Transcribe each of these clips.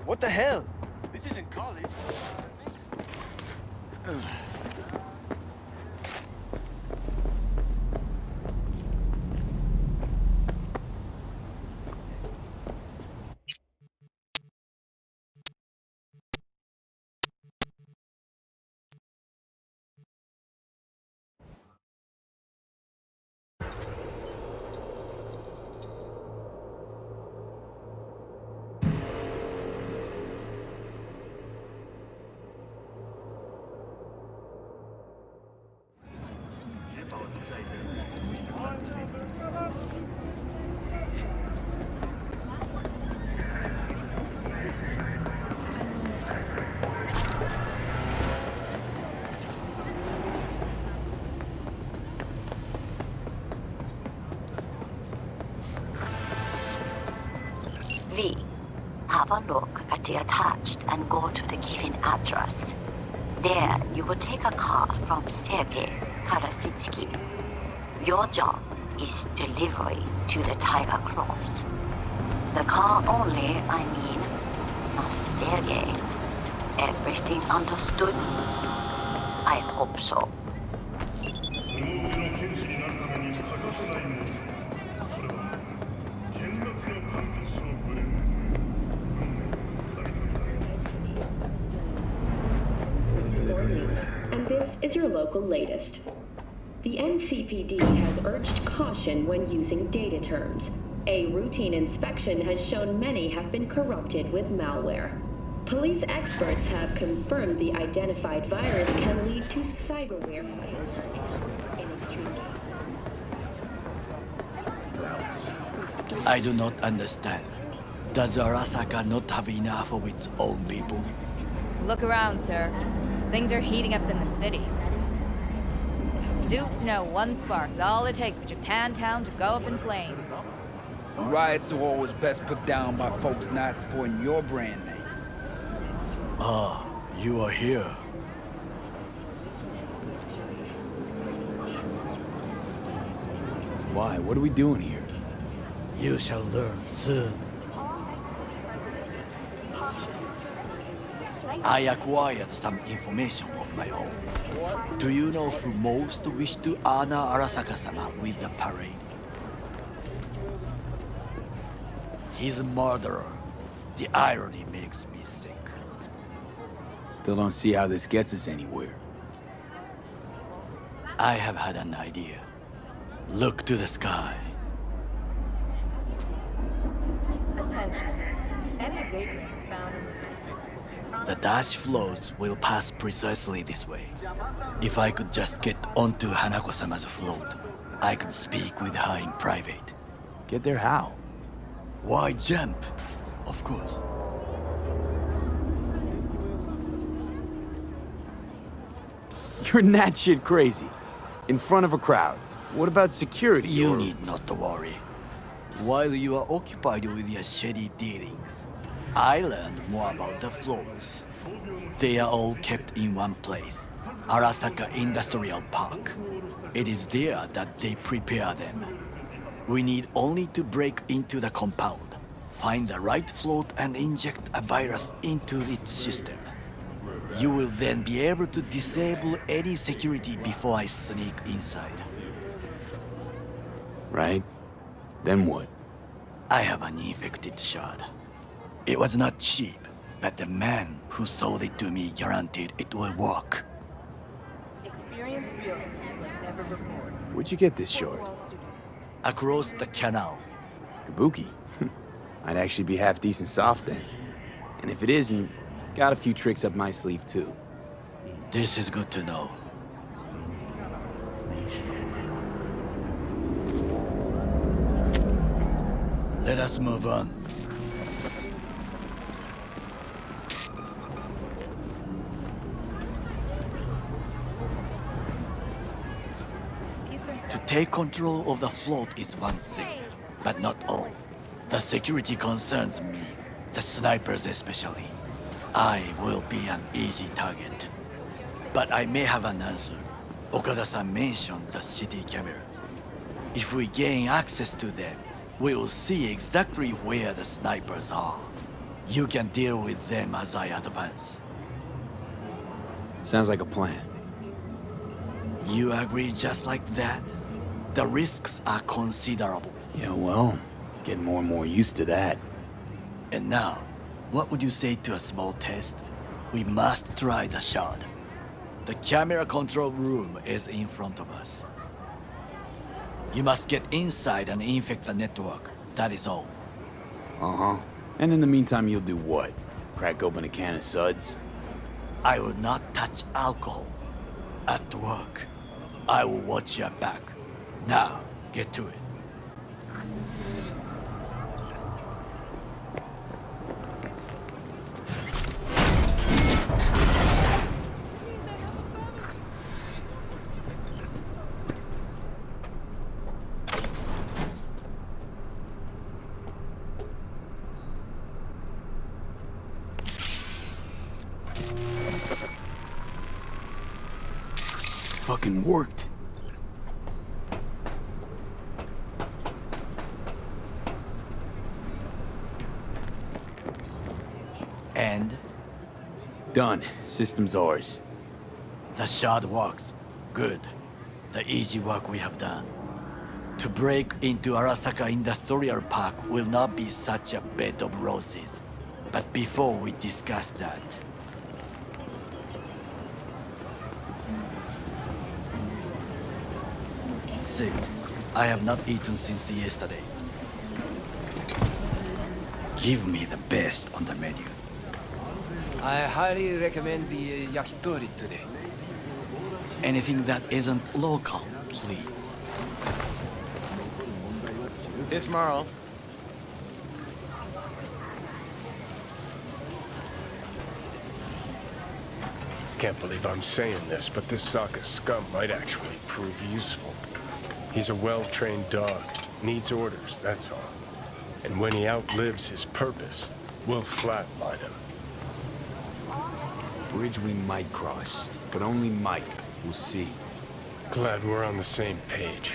What the hell? This isn't college. V. Have a look at the attached and go to the given address. There, you will take a car from Sergei Karasitsky. Your job is delivery to the Tiger Cross. The car only, I mean, not Sergei. Everything understood? I hope so. And this is your local latest. The NCPD has urged caution when using data terms. A routine inspection has shown many have been corrupted with malware. Police experts have confirmed the identified virus can lead to cyberware failure in extreme cases. I do not understand. Does Arasaka not have enough of its own people? Look around, sir. Things are heating up in the city. Zoops know one spark's all it takes for Japantown to go up in flames. Riots are always best put down by folks not supporting your brand name. Ah, you are here. Why? What are we doing here? You shall learn soon. I acquired some information of my own. Do you know who most wish to honor Arasaka-sama with the parade? He's a murderer. The irony makes me sick. Still don't see how this gets us anywhere. I have had an idea. Look to the sky. The dash floats will pass precisely this way. If I could just get onto Hanako-sama's float, I could speak with her in private. Get there how? Why jump? Of course. You're that shit crazy. In front of a crowd. What about security? You need not to worry. While you are occupied with your shady dealings, I learned more about the floats. They are all kept in one place, Arasaka Industrial Park. It is there that they prepare them. We need only to break into the compound, find the right float and inject a virus into its system. You will then be able to disable any security before I sneak inside. Right? Then what? I have an infected shard. It was not cheap, but the man who sold it to me guaranteed it will work. Where'd you get this shard? Across the canal. Kabuki. I'd actually be half decent soft then. And if it isn't, got a few tricks up my sleeve too. This is good to know. Let us move on. To take control of the float is one thing, but not all. The security concerns me, the snipers especially. I will be an easy target. But I may have an answer. Okada-san mentioned the city cameras. If we gain access to them, we will see exactly where the snipers are. You can deal with them as I advance. Sounds like a plan. You agree just like that? The risks are considerable. Yeah, well, getting more and more used to that. And now, what would you say to a small test? We must try the shard. The camera control room is in front of us. You must get inside and infect the network. That is all. Uh-huh. And in the meantime, you'll do what? Crack open a can of suds? I will not touch alcohol. At work, I will watch your back. Now, get to it. Fucking worked. And Done. System's ours. the shard works. Good. The easy work we have done. To break into Arasaka Industrial Park will not be such a bed of roses. But before we discuss that, sit. I have not eaten since yesterday. Give me the best on the menu. I highly recommend the yakitori today. Anything that isn't local, please. See you tomorrow. Can't believe I'm saying this, but this Sokka scum might actually prove useful. He's a well-trained dog. Needs orders, that's all. And when he outlives his purpose, we'll flatline him. Bridge we might cross, but only might. We'll see. Glad we're on the same page.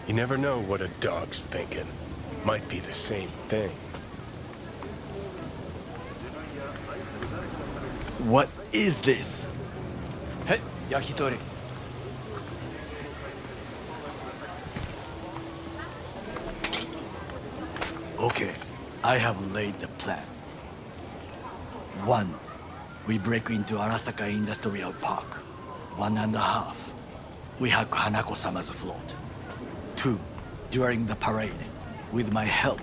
You never know what a dog's thinking. Might be the same thing. What is this? Hey, yakitori. Okay, I have laid the plan. 1. We break into Arasaka Industrial Park. 1.5. We hack Hanako-sama's float. 2. During the parade, with my help,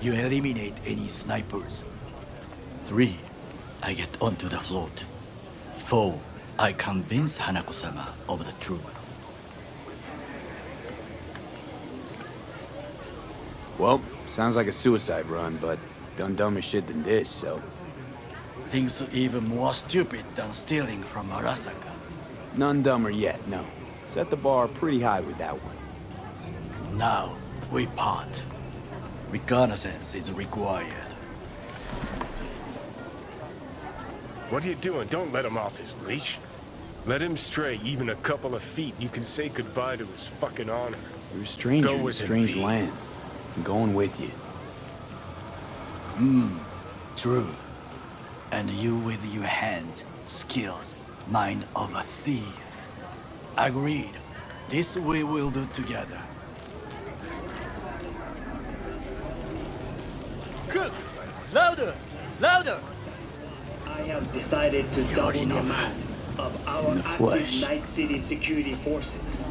you eliminate any snipers. 3. I get onto the float. 4. I convince Hanako-sama of the truth. Well, sounds like a suicide run, but done dumber shit than this, so... Things even more stupid than stealing from Arasaka. None dumber yet, no. Set the bar pretty high with that one. Now, we part. Reconnaissance is required. What are you doing? Don't let him off his leash. Let him stray even a couple of feet. You can say goodbye to his fucking honor. You're a stranger Go in a with him, strange V. land. I'm going with you. True. And you with your hands, skills, mind of a thief. Agreed. This we will do together. Cook! Louder! Louder! I have decided to double the know amount of our In the active flesh. Night City security forces.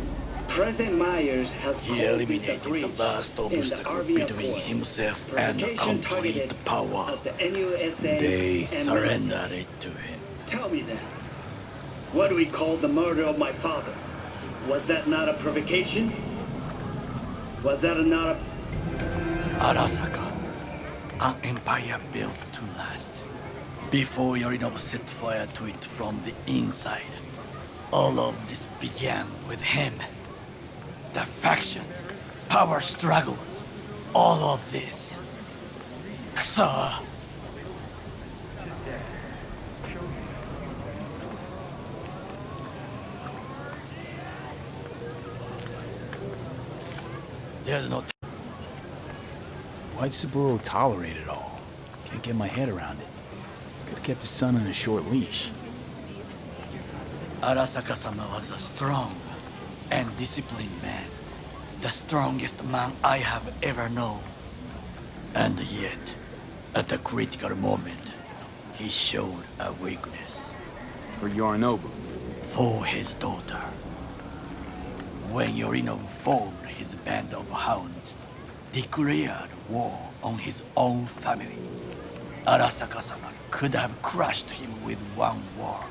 President Myers has He called this a eliminated the breach last in the obstacle RBF between force. himself and Provocation complete targeted power. at the NUSA They and Surrendered military. it to him. Tell me then, what do we call the murder of my father? Was that not a provocation? Was that not a... Arasaka, an empire built to last. Before Yorinobu set fire to it from the inside, all of this began with him. The factions, power struggles, all of this. Kusa! There's no Why'd Saburo tolerate it all? Can't get my head around it. Could've kept his son on a short leash. Arasaka-sama was a strong and disciplined man. The strongest man I have ever known. And yet, at the critical moment, he showed a weakness. For Yorinobu. For his daughter. When Yorinobu formed his band of hounds, declared war on his own family, Arasaka-sama could have crushed him with one word.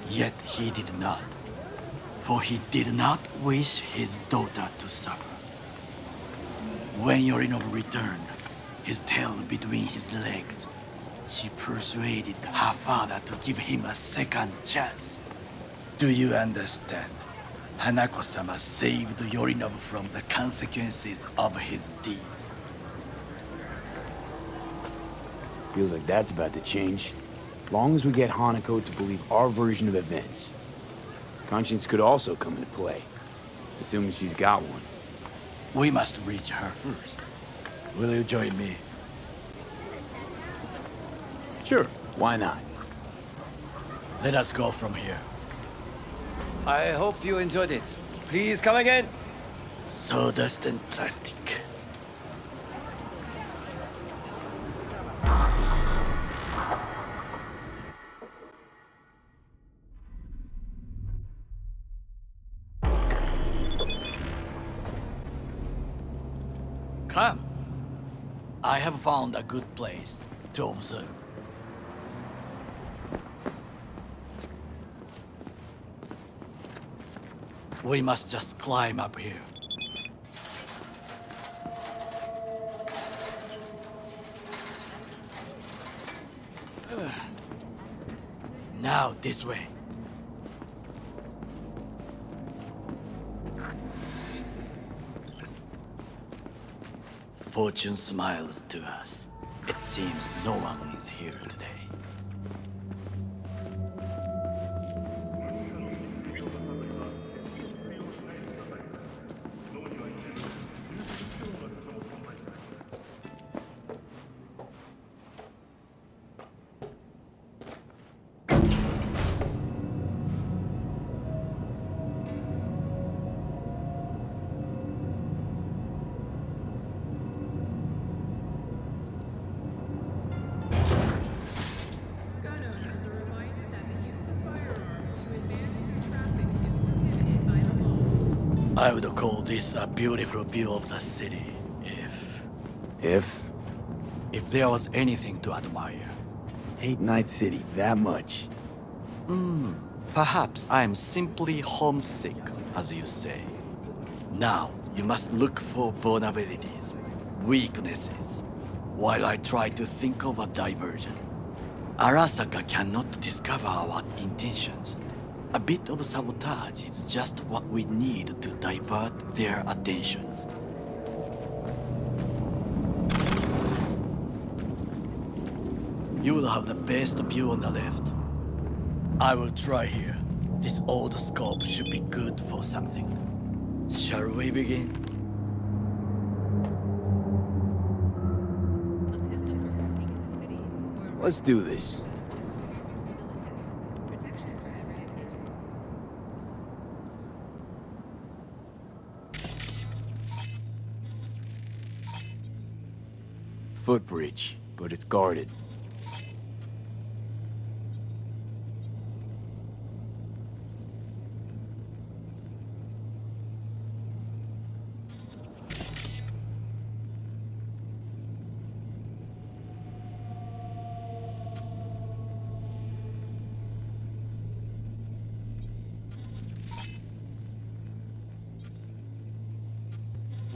Yet he did not, for he did not wish his daughter to suffer. When Yorinobu returned, his tail between his legs, she persuaded her father to give him a second chance. Do you understand? Hanako-sama saved Yorinobu from the consequences of his deeds. Feels like that's about to change. Long as we get Hanako to believe our version of events. Conscience could also come into play, assuming she's got one. We must reach her first. Will you join me? Sure, why not? Let us go from here. I hope you enjoyed it. Please come again. Sawdust and plastic. Come. I have found a good place to observe. We must just climb up here. Now this way. Fortune smiles to us. It seems no one is here today. I would call this a beautiful view of the city, if there was anything to admire. Hate Night City that much. Perhaps I'm simply homesick, as you say. Now, you must look for vulnerabilities, weaknesses, while I try to think of a diversion. Arasaka cannot discover our intentions. A bit of sabotage is just what we need to divert their attentions. You will have the best view on the left. I will try here. This old scope should be good for something. Shall we begin? Let's do this. Footbridge, but it's guarded.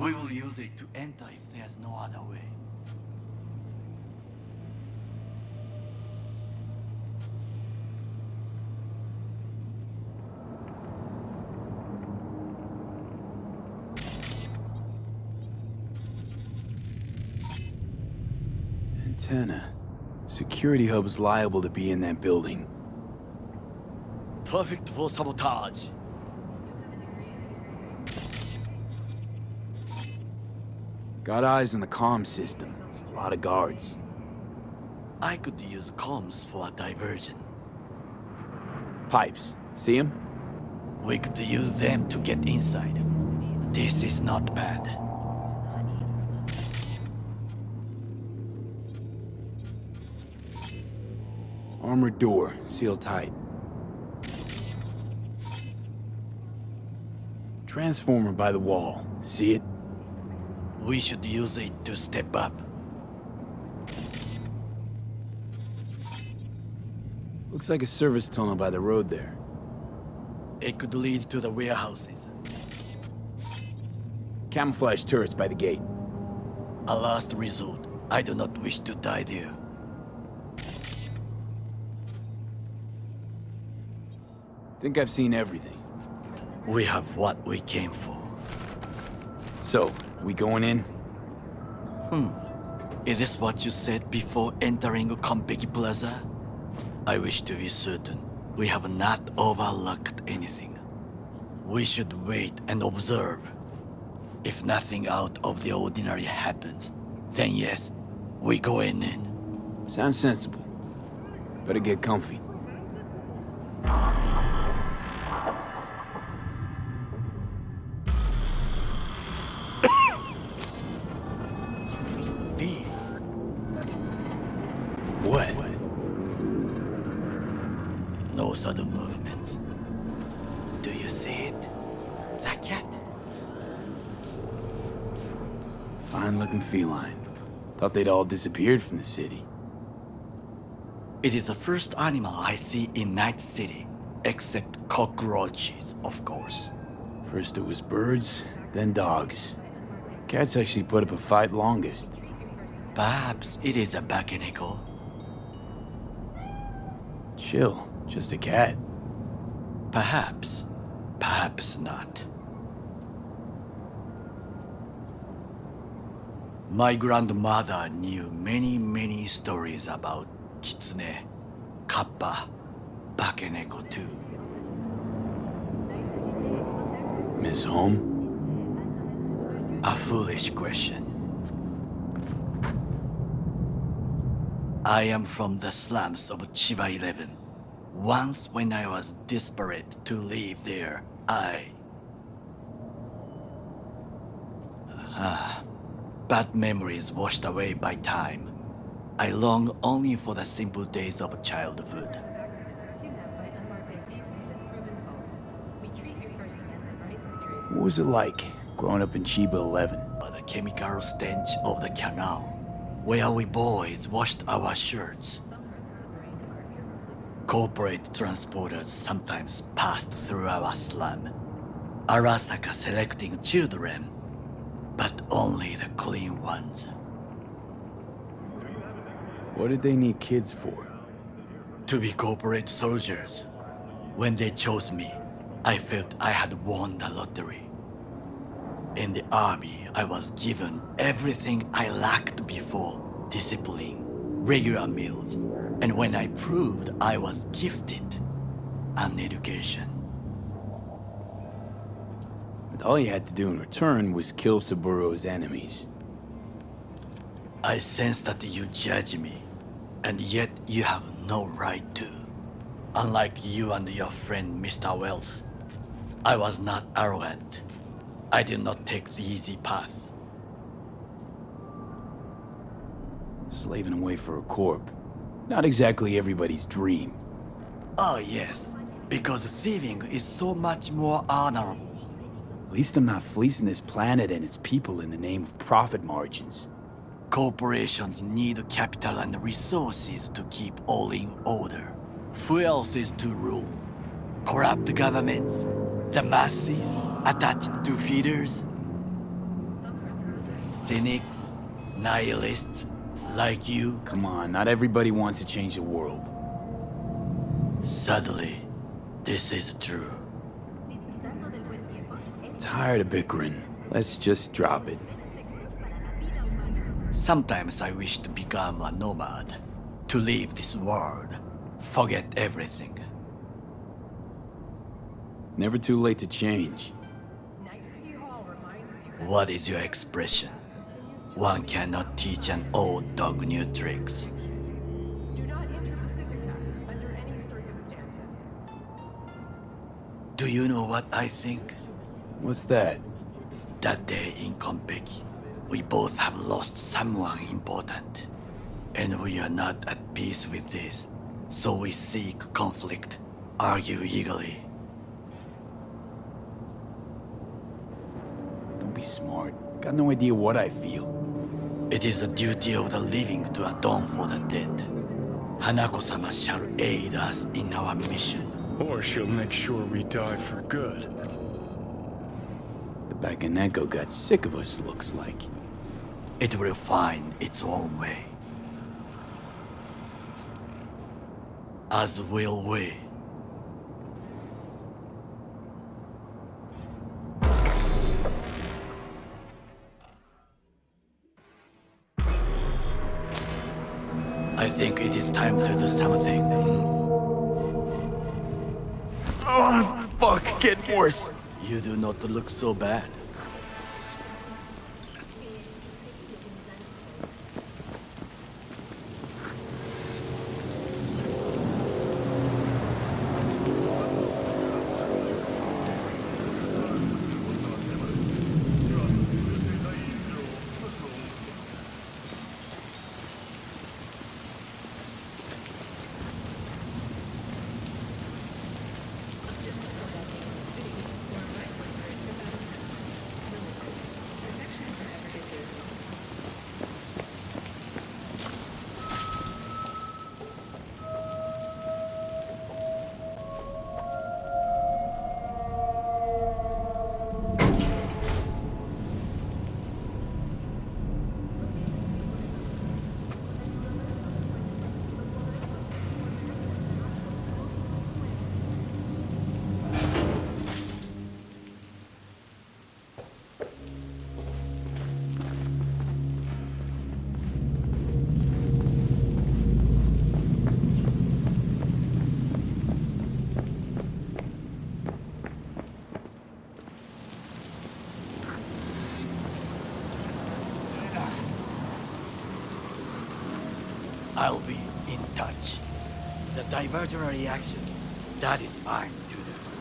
We will use it to enter if there's no other way. Antenna. Security hub's liable to be in that building. Perfect for sabotage. Got eyes on the comm system. A lot of guards. I could use comms for a diversion. Pipes. See him? We could use them to get inside. This is not bad. Armored door, sealed tight. Transformer by the wall. See it? We should use it to step up. Looks like a service tunnel by the road there. It could lead to the warehouses. Camouflage turrets by the gate. A last resort. I do not wish to die there. Think I've seen everything. We have what we came for. So, we going in? Is this what you said before entering Konpeki Plaza? I wish to be certain we have not overlooked anything. We should wait and observe. If nothing out of the ordinary happens, then yes, we going in. Sounds sensible. Better get comfy. V. What? No sudden movements. Do you see it? The cat? Fine-looking feline. Thought they'd all disappeared from the city. It is the first animal I see in Night City, except cockroaches, of course. First it was birds, then dogs. Cats actually put up a fight longest. Perhaps it is a bakeneko. Chill, just a cat. Perhaps. Perhaps not. My grandmother knew many stories about kitsune, kappa, bakeneko too. Miss Home? A foolish question. I am from the slums of Chiba 11. Once when I was desperate to leave there, bad memories washed away by time. I long only for the simple days of childhood. What was it like, growing up in Chiba 11? But the chemical stench of the canal, where we boys washed our shirts. Corporate transporters sometimes passed through our slum. Arasaka selecting children, but only the clean ones. What did they need kids for? To be corporate soldiers. When they chose me, I felt I had won the lottery. In the army, I was given everything I lacked before: discipline, regular meals, and when I proved I was gifted, an education. And all you had to do in return was kill Saburo's enemies. I sense that you judge me, and yet you have no right to. Unlike you and your friend Mr. Wells, I was not arrogant. I did not take the easy path. Slaving away for a corp. Not exactly everybody's dream. Oh yes, because thieving is so much more honorable. At least I'm not fleecing this planet and its people in the name of profit margins. Corporations need capital and resources to keep all in order. Who else is to rule? Corrupt governments? The masses attached to feeders? Cynics? Nihilists? Like you? Come on, not everybody wants to change the world. Sadly, this is true. Tired of bickering. Let's just drop it. Sometimes I wish to become a nomad, to leave this world, forget everything. Never too late to change. What is your expression? One cannot teach an old dog new tricks. Do you know what I think? What's that? That day in Konpeki, we both have lost someone important. And we are not at peace with this. So we seek conflict, argue eagerly. Don't be smart. Got no idea what I feel. It is the duty of the living to atone for the dead. Hanako-sama shall aid us in our mission. Or she'll make sure we die for good. The Bakaneko got sick of us, looks like. It will find its own way. As will we. I think it is time to do something. Oh, fuck, getting worse. You do not look so bad. I'll be in touch. The diversionary action, that is mine to do.